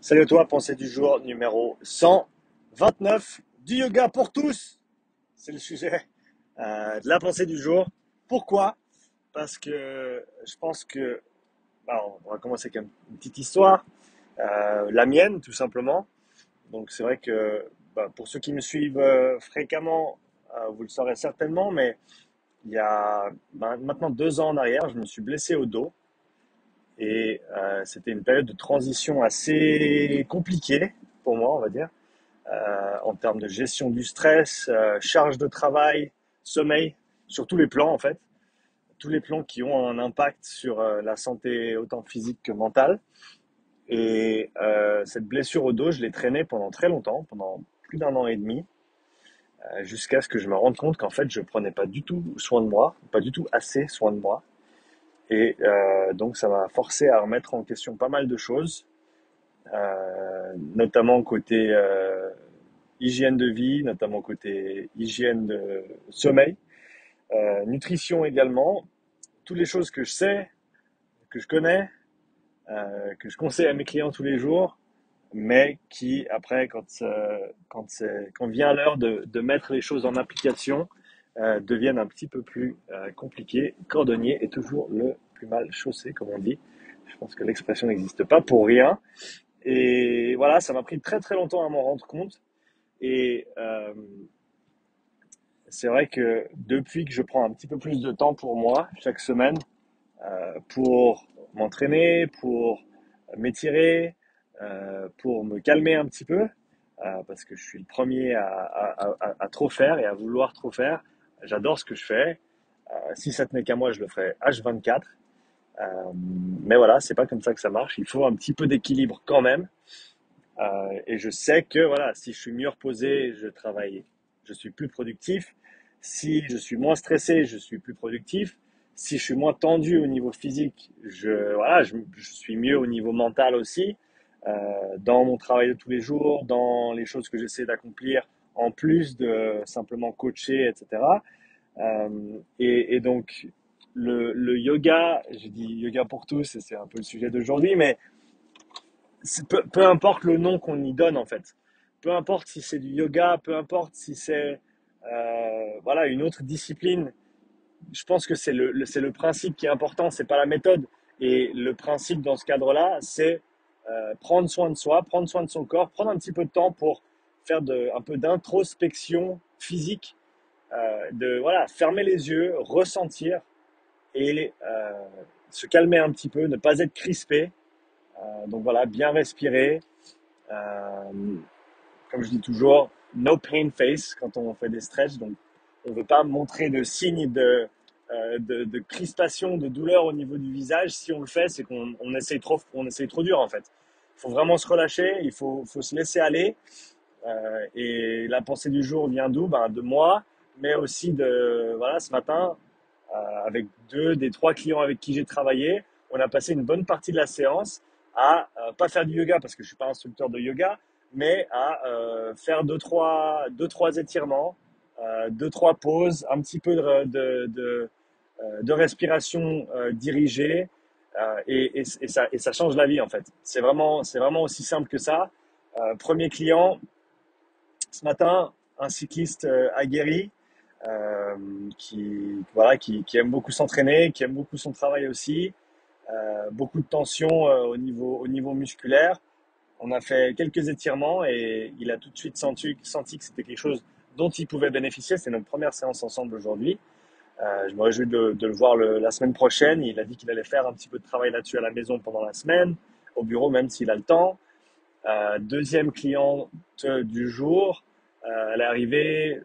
Salut à toi, pensée du jour numéro 129 du yoga pour tous. C'est le sujet de la pensée du jour. Pourquoi? Parce que je pense que, on va commencer avec une petite histoire, la mienne tout simplement. Donc c'est vrai que pour ceux qui me suivent fréquemment, vous le saurez certainement, mais il y a maintenant 2 ans en arrière, je me suis blessé au dos. Et c'était une période de transition assez compliquée pour moi, on va dire, en termes de gestion du stress, charge de travail, sommeil, sur tous les plans en fait, tous les plans qui ont un impact sur la santé autant physique que mentale. Et cette blessure au dos, je l'ai traînée pendant très longtemps, pendant plus d'un an et demi, jusqu'à ce que je me rende compte qu'en fait, je prenais pas du tout soin de moi, pas du tout assez soin de moi. Et donc, ça m'a forcé à remettre en question pas mal de choses, notamment côté hygiène de vie, notamment côté hygiène de sommeil, nutrition également, toutes les choses que je sais, que je connais, que je conseille à mes clients tous les jours, mais qui après, quand vient l'heure de mettre les choses en application, deviennent un petit peu plus compliquées. Cordonnier est toujours le plus mal chaussé, comme on dit. Je pense que l'expression n'existe pas pour rien. Et voilà, ça m'a pris très très longtemps à m'en rendre compte. Et c'est vrai que depuis que je prends un petit peu plus de temps pour moi chaque semaine, pour m'entraîner, pour m'étirer, pour me calmer un petit peu, parce que je suis le premier à trop faire et à vouloir trop faire. J'adore ce que je fais. Si ça tenait qu'à moi, je le ferais H24. Euh, mais voilà, c'est pas comme ça que ça marche. Il faut un petit peu d'équilibre quand même. Et je sais que voilà, si je suis mieux reposé, je travaille, je suis plus productif. Si je suis moins stressé, je suis plus productif. Si je suis moins tendu au niveau physique, je suis mieux au niveau mental aussi. Dans mon travail de tous les jours, dans les choses que j'essaie d'accomplir, en plus de simplement coacher, etc. Et donc, le yoga, je dis yoga pour tous, et c'est un peu le sujet d'aujourd'hui, mais peu importe le nom qu'on y donne en fait. Peu importe si c'est du yoga, peu importe si c'est voilà une autre discipline. Je pense que c'est le principe qui est important, c'est pas la méthode. Et le principe dans ce cadre-là, c'est prendre soin de soi, prendre soin de son corps, prendre un petit peu de temps pour faire un peu d'introspection physique, de voilà fermer les yeux, ressentir et se calmer un petit peu, ne pas être crispé. Donc voilà, bien respirer, euh, comme je dis toujours, no pain face quand on fait des stretches. Donc, on ne veut pas montrer de signes de crispation, de douleur au niveau du visage. Si on le fait, c'est on essaye trop dur en fait. Il faut vraiment se relâcher, faut se laisser aller. Et la pensée du jour vient d'où? De moi, mais aussi de voilà, ce matin, avec deux des trois clients avec qui j'ai travaillé, on a passé une bonne partie de la séance à pas faire du yoga parce que je suis pas instructeur de yoga, mais à faire deux, trois étirements, deux, trois pauses, un petit peu de respiration dirigée, et ça change la vie en fait. C'est vraiment aussi simple que ça. Premier client, ce matin, un cycliste aguerri, euh, qui aime beaucoup s'entraîner, qui aime beaucoup son travail aussi, beaucoup de tension au niveau musculaire. On a fait quelques étirements et il a tout de suite senti que c'était quelque chose dont il pouvait bénéficier. C'est notre première séance ensemble aujourd'hui. Je me réjouis de le voir la semaine prochaine. Il a dit qu'il allait faire un petit peu de travail là-dessus à la maison pendant la semaine, au bureau même s'il a le temps. Deuxième cliente du jour, elle est arrivée,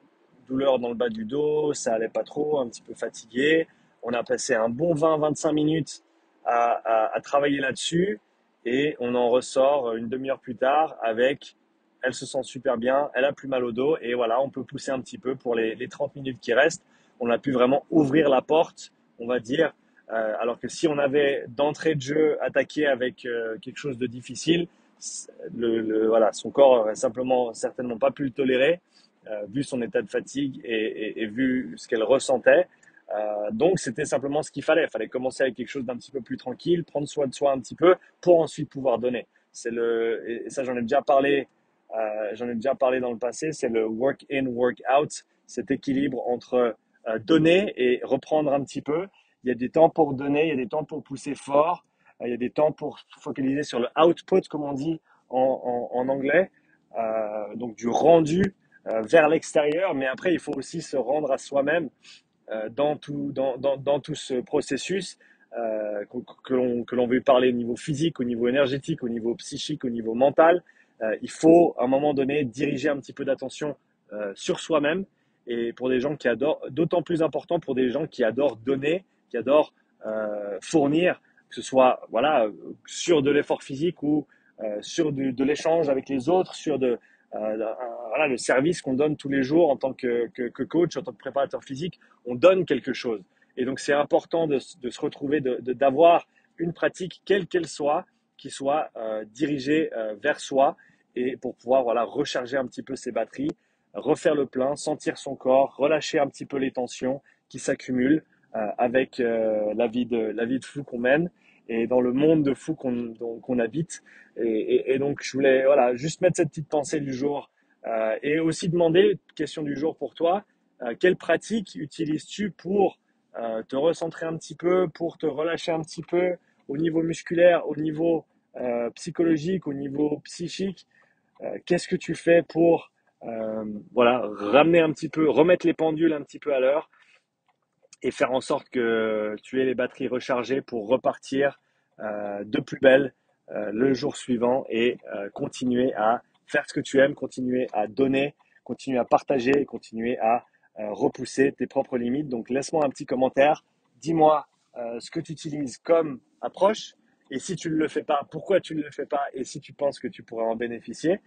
douleur dans le bas du dos, ça allait pas trop, un petit peu fatigué. On a passé un bon 20-25 minutes à travailler là-dessus et on en ressort une demi-heure plus tard avec, elle se sent super bien, elle a plus mal au dos et voilà, on peut pousser un petit peu pour les 30 minutes qui restent. On a pu vraiment ouvrir la porte, on va dire, alors que si on avait d'entrée de jeu attaqué avec quelque chose de difficile, voilà, son corps aurait simplement certainement pas pu le tolérer, vu son état de fatigue et vu ce qu'elle ressentait. Donc c'était simplement ce qu'il fallait. Il fallait commencer avec quelque chose d'un petit peu plus tranquille, prendre soin de soi un petit peu pour ensuite pouvoir donner. Et ça j'en ai déjà parlé dans le passé, c'est le work in, work out, cet équilibre entre donner et reprendre un petit peu. Il y a des temps pour donner, il y a des temps pour pousser fort, il y a des temps pour focaliser sur le output, comme on dit en anglais, donc du rendu vers l'extérieur, mais après, il faut aussi se rendre à soi-même dans tout ce processus, que l'on veut parler au niveau physique, au niveau énergétique, au niveau psychique, au niveau mental. Il faut, à un moment donné, diriger un petit peu d'attention sur soi-même. Et pour des gens qui adorent, d'autant plus important pour des gens qui adorent donner, qui adorent fournir, que ce soit voilà, sur de l'effort physique ou sur de l'échange avec les autres, sur voilà, le service qu'on donne tous les jours en tant que coach, en tant que préparateur physique, on donne quelque chose. Et donc, c'est important de se retrouver, d'avoir une pratique, quelle qu'elle soit, qui soit dirigée vers soi et pour pouvoir voilà, recharger un petit peu ses batteries, refaire le plein, sentir son corps, relâcher un petit peu les tensions qui s'accumulent avec la vie de fou qu'on mène et dans le monde de fou qu'on habite. Et donc, je voulais voilà, juste mettre cette petite pensée du jour et aussi demander, question du jour pour toi, quelle pratique utilises-tu pour te recentrer un petit peu, pour te relâcher un petit peu au niveau musculaire, au niveau psychologique, au niveau psychique? Qu'est-ce que tu fais pour voilà, ramener un petit peu, remettre les pendules un petit peu à l'heure et faire en sorte que tu aies les batteries rechargées pour repartir de plus belle le jour suivant et continuer à faire ce que tu aimes, continuer à donner, continuer à partager, continuer à repousser tes propres limites. Donc laisse-moi un petit commentaire, dis-moi ce que tu utilises comme approche et si tu ne le fais pas, pourquoi tu ne le fais pas et si tu penses que tu pourrais en bénéficier.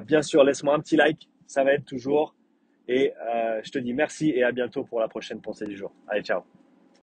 Bien sûr, laisse-moi un petit like, ça va être toujours et je te dis merci et à bientôt pour la prochaine pensée du jour. Allez, ciao.